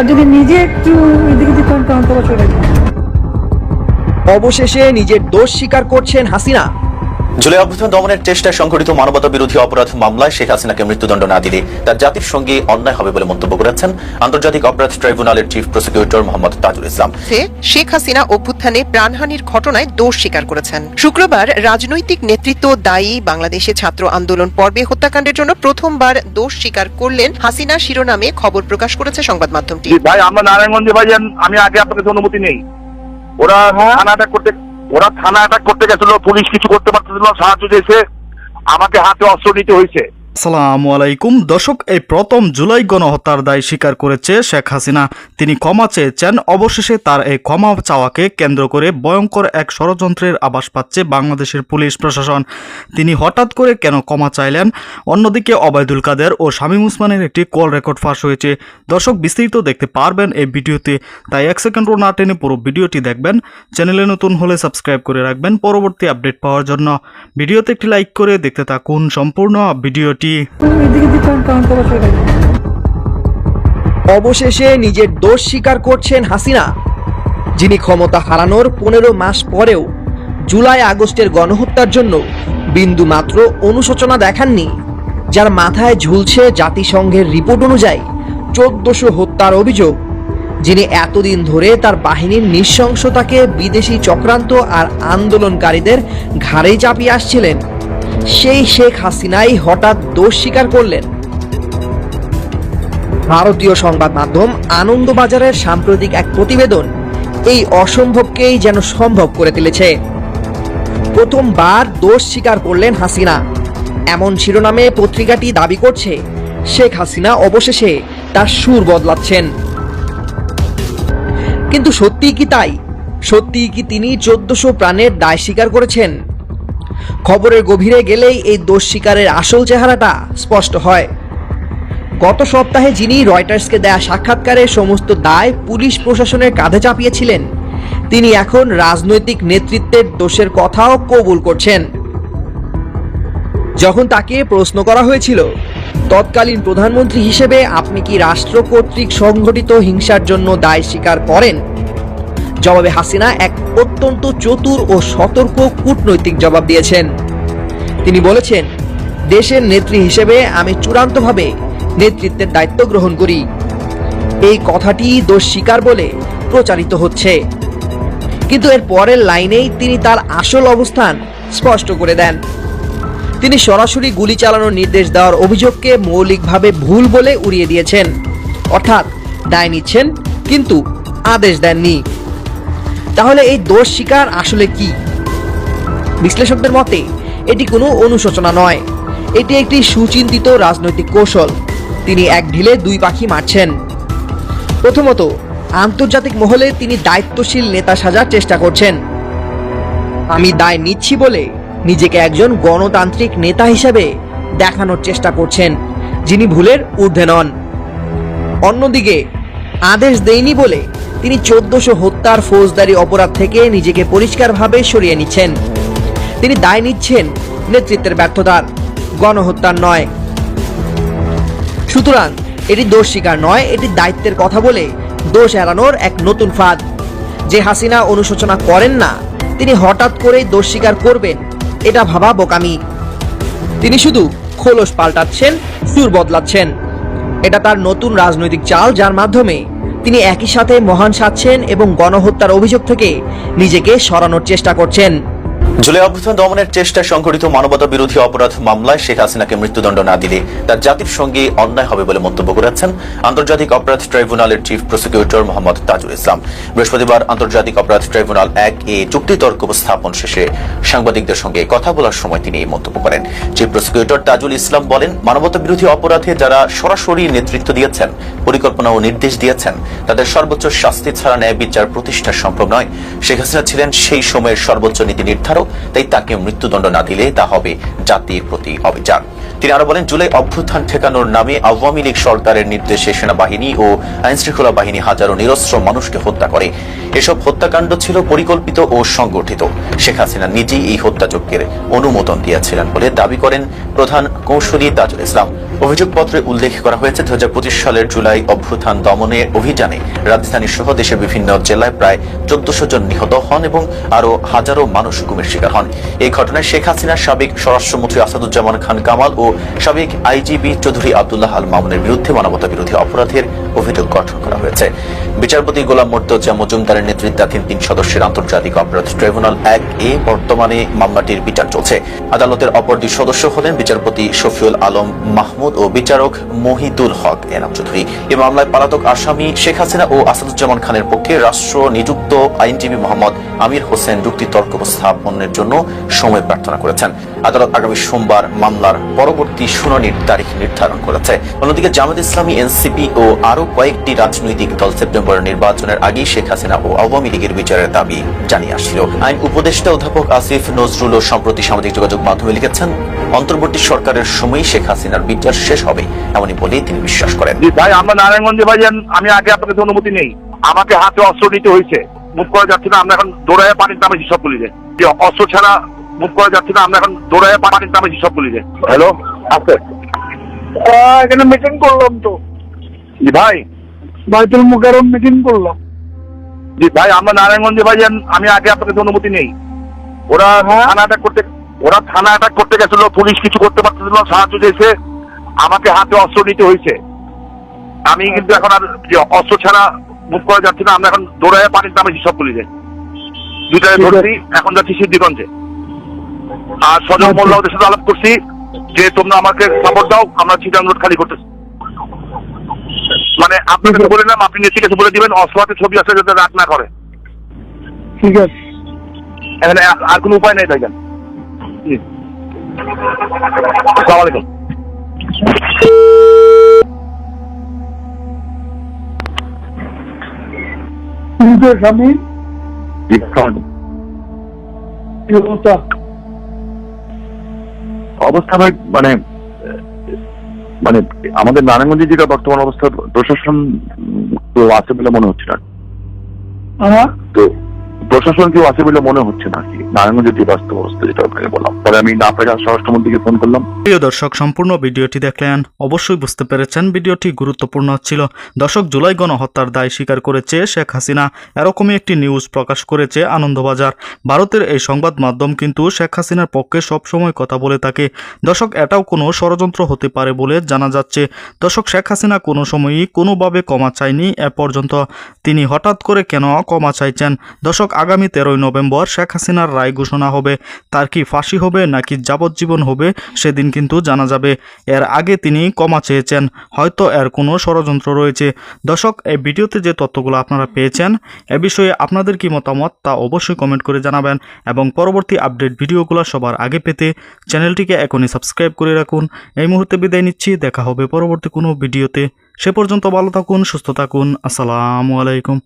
আর যদি নিজে একটু এদিকে দিতাম তখন তো চলে যেত। অবশেষে নিজের দোষ স্বীকার করছেন হাসিনা। জুলাই অভ্যুত্থান দমনের চেষ্টায় সংঘটিত মানবতা বিরোধী অপরাধ মামলায় শেখ হাসিনাকে মৃত্যুদণ্ড না দিলে তার জাতির সঙ্গে অন্যায় হবে বলে মন্তব্য করেছেন আন্তর্জাতিক অপরাধ ট্রাইব্যুনালের চিফ প্রসিকিউটর মোহাম্মদ তাজুল ইসলাম। শেখ হাসিনা অভ্যুত্থানে প্রাণহানির ঘটনায় দোষ স্বীকার করেছেন। শুক্রবার রাজনৈতিক নেতৃত্ব দায়ী বাংলাদেশে ছাত্র আন্দোলন পর্বে হত্যাকাণ্ডের জন্য প্রথমবার দোষ স্বীকার করলেন হাসিনা শিরোনামে খবর প্রকাশ করেছে সংবাদ মাধ্যমটি। ভাই আমরা নারায়ণগঞ্জে ভাইজান, আমি আগে আপনার কাছে অনুমতি নেই। ওরা থানা অ্যাটাক করতে গেছিল, পুলিশ কিছু করতে পারতেছিল, সাহায্য দিয়েছে, আমাকে হাতে অস্ত্র নিতে হয়েছে। আসসালামু আলাইকুম দর্শক, এই প্রথম জুলাই গণহত্যার দায় স্বীকার করেছে শেখ হাসিনা। তিনি ক্ষমা চেয়েছেন। অবশেষে তার এই ক্ষমা চাওয়াকে কেন্দ্র করে ভয়ঙ্কর এক ষড়যন্ত্রের আভাস পাচ্ছে বাংলাদেশের পুলিশ প্রশাসন। তিনি হঠাৎ করে কেন ক্ষমা চাইলেন? অন্যদিকে ওবায়দুল কাদের ও শামীম ওসমানের একটি কল রেকর্ড ফাঁস হয়েছে। দর্শক, বিস্তারিত দেখতে পারবেন এই ভিডিওতে, তাই এক সেকেন্ডও না টেনে পুরো ভিডিওটি দেখবেন। চ্যানেলে নতুন হলে সাবস্ক্রাইব করে রাখবেন পরবর্তী আপডেট পাওয়ার জন্য। ভিডিওতে একটি লাইক করে দেখতে থাকুন সম্পূর্ণ ভিডিওটি। এদিকে দিতাম তখন তো চলে যেত। অবশেষে নিজের দোষ স্বীকার করছেন হাসিনা, যিনি ক্ষমতা হারানোর 15 মাস পরেও জুলাই আগস্টের গণহত্যার জন্য বিন্দু মাত্র অনুশোচনা দেখাননি, যার মাথায় ঝুলছে জাতিসংঘের রিপোর্ট অনুযায়ী 1400 হত্যার অভিযোগ, যিনি এতদিন ধরে তার বাহিনীর নৃশংসতাকে বিদেশি চক্রান্ত আর আন্দোলনকারীদের ঘাড়ে চাপিয়ে আসছিলেন, সেই শেখ হাসিনাই হঠাৎ দোষ স্বীকার করলেন। ভারতীয় সংবাদ মাধ্যম আনন্দবাজারের সাম্প্রতিক এক প্রতিবেদন এই অসম্ভবকেই যেন সম্ভব করে তুলেছে। প্রথমবার দোষ স্বীকার করলেন হাসিনা, এমন শিরোনামে পত্রিকাটি দাবি করছে শেখ হাসিনা অবশেষে তার সুর বদলাচ্ছেন। কিন্তু সত্যিই কি তাই? সত্যিই কি তিনি 1400 প্রাণের দায় স্বীকার করেছেন? খবরের গভীরে গেলেই এই দোষ স্বীকারের আসল চেহারাটা স্পষ্ট হয়। গত সপ্তাহে যিনি রয়টার্সকে দেয়া সাক্ষাৎকারে সমস্ত দায় পুলিশ প্রশাসনের কাঁধে চাপিয়েছিলেন, তিনি এখন রাজনৈতিক নেতৃত্বের দোষের কথাও কবুল করছেন। যখন তাকে প্রশ্ন করা হয়েছিল তৎকালীন প্রধানমন্ত্রী হিসেবে আপনি কি রাষ্ট্র কর্তৃক সংঘটিত হিংসার জন্য দায় স্বীকার করেন, জবাবে হাসিনা এক অত্যন্ত চতুর ও সতর্ক কূটনৈতিক জবাব দিয়েছেন। তিনি বলেছেন, দেশের নেত্রী হিসেবে আমি চূড়ান্তভাবে নেতৃত্বের দায়িত্ব গ্রহণ করি। এই কথাটি দোষ স্বীকার বলে প্রচারিত হচ্ছে, কিন্তু এর পরের লাইনেই তিনি তার আসল অবস্থান স্পষ্ট করে দেন। তিনি সরাসরি গুলি চালানোর নির্দেশ দেওয়ার অভিযোগকে মৌলিকভাবে ভুল বলে উড়িয়ে দিয়েছেন, অর্থাৎ দায় নিচ্ছেন কিন্তু আদেশ দেননি। তাহলে এই দোষ স্বীকার আসলে কি? বিশ্লেষকদের মতে এটি কোনো অনুশোচনা নয়, এটি একটি সুচিন্তিত রাজনৈতিক কৌশল। তিনি এক ঢিলে দুই পাখি মারছেন। প্রথমত, আন্তর্জাতিক মহলে তিনি দায়িত্বশীল নেতা সাজার চেষ্টা করছেন। আমি দায় নিচ্ছি বলে নিজেকে একজন গণতান্ত্রিক নেতা হিসেবে দেখানোর চেষ্টা করছেন, যিনি ভুলের ঊর্ধ্বে নন। অন্যদিকে আদেশ দেয়নি বলে তিনি 1400 হত্যার ফৌজদারি অপরাধ থেকে নিজেকে পরিষ্কারভাবে সরিয়ে নিচ্ছেন। তিনি দায় নিচ্ছেন নেতৃত্বের ব্যর্থতার, গণহত্যার নয়। সুতরাং এটি দোষ স্বীকার নয়, এটি দায়িত্বের কথা বলে দোষ এড়ানোর এক নতুন ফাঁদ। যে হাসিনা অনুশোচনা করেন না, তিনি হঠাৎ করেই দোষ স্বীকার করবেন, এটা ভাবা বোকামি। তিনি শুধু খোলস পাল্টাচ্ছেন, সুর বদলাচ্ছেন। এটা তার নতুন রাজনৈতিক চাল, যার মাধ্যমে তিনি একই সাথে মহান সাজছেন এবং গণহত্যার অভিযোগ থেকে নিজেকে সরানোর চেষ্টা করছেন। জুলাই অভ্যুত্থান দমনের চেষ্টায় সংঘটিত মানবতা বিরোধী অপরাধ মামলায় শেখ হাসিনাকে মৃত্যুদণ্ড না দিলে তার জাতির সঙ্গে অন্যায় হবে বলে মন্তব্য করেছেন আন্তর্জাতিক অপরাধ ট্রাইব্যুনালের চিফ প্রসিকিউটর মোহাম্মদ তাজুল ইসলাম। বৃহস্পতিবার আন্তর্জাতিক অপরাধ ট্রাইব্যুনাল 1-এ চুক্তিতর্ক উপস্থাপন শেষে সাংবাদিকদের সঙ্গে কথা বলার সময় তিনি এই মন্তব্য করেন। চিফ প্রসিকিউটর তাজুল ইসলাম বলেন, মানবতা বিরোধী অপরাধে যারা সরাসরি নেতৃত্ব দিয়েছেন, পরিকল্পনা ও নির্দেশ দিয়েছেন, তাদের সর্বোচ্চ শাস্তি ছাড়া ন্যায় বিচার প্রতিষ্ঠা সম্ভব নয়। শেখ হাসিনা ছিলেন সেই সময়ের সর্বোচ্চ নীতি নির্ধারক হয়েছিল, তাই তাকে মৃত্যুদণ্ড না দিলে তা হবে জাতির প্রতি অবিচার। তিনি আরো বলেন, জুলাই অভ্যুত্থান ঠেকানোর নামে আওয়ামী লীগ সরকারের নির্দেশে সেনাবাহিনী ও আইনশৃঙ্খলা বাহিনী হাজারো নিরস্ত্র মানুষকে হত্যা করে। এসব হত্যাকাণ্ড ছিল পরিকল্পিত ও সংগঠিত। শেখ হাসিনা নিজেই এই হত্যাযজ্ঞের অনুমোদন দিয়েছিলেন বলে দাবি করেন প্রধান কৌঁসুলি তাজুল ইসলাম। অভিযোগপত্রে উল্লেখ করা হয়েছে 2025 সালের জুলাই অভ্যুত্থান দমনে অভিযানে রাজধানী সহ দেশের বিভিন্ন জেলায় প্রায় 1400 জন নিহত হন এবং আরো হাজারো মানুষ গুমের শিকার হন। এই ঘটনায় শেখ হাসিনার সাবেক স্বরাষ্ট্রমন্ত্রী আসাদুজ্জামান খান কামাল ও সাবেক আইজিবি চৌধুরী আব্দুল্লাহ আল মামুনের বিরুদ্ধে মানবতা বিরোধী অপরাধের অভিযোগ গঠন করা হয়েছে। বিচারপতি গোলাম মুর্তজা মজুমদারের নেতৃত্বাধীন 3 সদস্যের আন্তর্জাতিক অপরাধ ট্রাইব্যুনাল 1A বর্তমানে মামলাটির বিচার চলছে। আদালতের অপর 2 সদস্য হলেন বিচারপতি শফিউল আলম মাহমুদ ও বিচারক মহিদুল হক এনাম চৌধুরী। এই মামলায় পলাতক আসামি শেখ হাসিনা ও আসাদুজ্জামান খানের পক্ষে রাষ্ট্র নিযুক্ত আইনজীবী মোহাম্মদ আমির হোসেন যুক্তিতর্ক উপস্থাপনের জন্য সময় প্রার্থনা করেছেন। আদালত আগামী সোমবার মামলার পরবর্তী শুনানির তারিখ নির্ধারণ করেছে। অন্যদিকে জামায়াত ইসলামী, এনসিপি ও আরো কয়েকটি রাজনৈতিক দল সেপ্টেম্বরের নির্বাচনের আগেই শেখ হাসিনা ও আওয়ামী লীগের বিচারের দাবি জানিয়ে আসছিল। আইন উপদেষ্টা অধ্যাপক আসিফ নজরুলও সম্প্রতি সামাজিক যোগাযোগ মাধ্যমে লিখেছেন, অন্তর্বর্তী সরকারের সময়ই শেখ হাসিনার বিচার শেষ হবে, এমনই বলে তিনি বিশ্বাস করেন। ভাই, আমরা নারায়ণগঞ্জে ভাইজান, আমি আগে আপনার কাছে অনুমতি নেই। আমাকে হাতে অস্ত্র নিতে হয়েছে, মুভ করা যাচ্ছে না। আমরা এখন দৌড়ায় পানির নামে সব বলি যে অস্ত্র ছাড়া মুভ করা যাচ্ছে না। আমরা এখন দৌড়ায় পানির নামে সব বলি যে হ্যালো আছে এখানে মিটিং করলাম তো। জি ভাই, বাইতুল মুকাররম মিটিং করলাম। জি ভাই, আমরা নারায়ণগঞ্জে ভাইজান, আমি আগে আপনার কাছে অনুমতি নেই। ওরা থানা অ্যাটাক করতে গেছিল, পুলিশ কিছু করতে পারতেছিল না, সাহায্য চেয়েছে। আমাকে হাতে অস্ত্র নিতে হয়েছে। আমি কিন্তু এখন আর অস্ত্র ছাড়া মুভ করা যাচ্ছে না। আমরা এখন দৌড়ায় পানির নামে সব বলি যে 2টায় ধরছি, এখন যাচ্ছি সিদ্ধিগঞ্জে। আর সজল মোল্লা ওদের সাথে আলাপ করছি যে তোমরা আমাকে সাপোর্ট দাও, আমরা চিটাং রোড খালি করতেছি। মানে আপনার কাছে বলে নাম, আপনি নেত্রী কাছে বলে দিবেন অস্ত্র হাতে ছবি আছে যাতে রাগ না করে। ঠিক আছে, এখানে আর কোনো উপায় নেই ভাইজান। জি, আসসালামু আলাইকুম। স্বামী কি অবস্থা? অবস্থা ভাই, মানে মানে আমাদের নারায়ণগঞ্জে যেটা বর্তমান অবস্থা, প্রশাসন কেউ আছে বলে মনে হচ্ছে না। তো প্রশাসন কেউ আছে বলে মনে হচ্ছে না কি নারায়ণগঞ্জের যে বাস্তব অবস্থা, যেটা আপনাকে বললাম। পরে আমি না পেরে স্বরাষ্ট্রমন্ত্রীকে ফোন করলাম। প্রিয় দর্শক, সম্পূর্ণ ভিডিওটি দেখলেন, অবশ্যই বুঝতে পেরেছেন ভিডিওটি গুরুত্বপূর্ণ ছিল। দর্শক, জুলাই গণহত্যার দায় স্বীকার করেছে শেখ হাসিনা, এরকমই একটি নিউজ প্রকাশ করেছে আনন্দবাজার। ভারতের এই সংবাদ মাধ্যম কিন্তু শেখ হাসিনার পক্ষে সবসময় কথা বলে থাকে। দর্শক, এটাও কোনো ষড়যন্ত্র হতে পারে বলে জানা যাচ্ছে। দর্শক, শেখ হাসিনা কোনো সময়ই কোনোভাবে ক্ষমা চায়নি এ পর্যন্ত। তিনি হঠাৎ করে কেন ক্ষমা চাইছেন? দর্শক, আগামী 13ই নভেম্বর শেখ হাসিনার রায় ঘোষণা হবে। তার কি ফাঁসি হবে নাকি যাবজ্জীবন হবে সেদিন কিন্তু জানা যাবে। এর আগে তিনি ক্ষমা চেয়েছেন, হয়তো এর কোনো ষড়যন্ত্র রয়েছে। দর্শক, এই ভিডিওতে যে তথ্যগুলো আপনারা পেয়েছেন, এ বিষয়ে আপনাদের কি মতামত তা অবশ্যই কমেন্ট করে জানাবেন এবং পরবর্তী আপডেট ভিডিওগুলো সবার আগে পেতে চ্যানেলটিকে এখনই সাবস্ক্রাইব করে রাখুন। এই মুহূর্তে বিদায় নিচ্ছি, দেখা হবে পরবর্তী কোনো ভিডিওতে। সে পর্যন্ত ভালো থাকুন, সুস্থ থাকুন। আসসালামু আলাইকুম।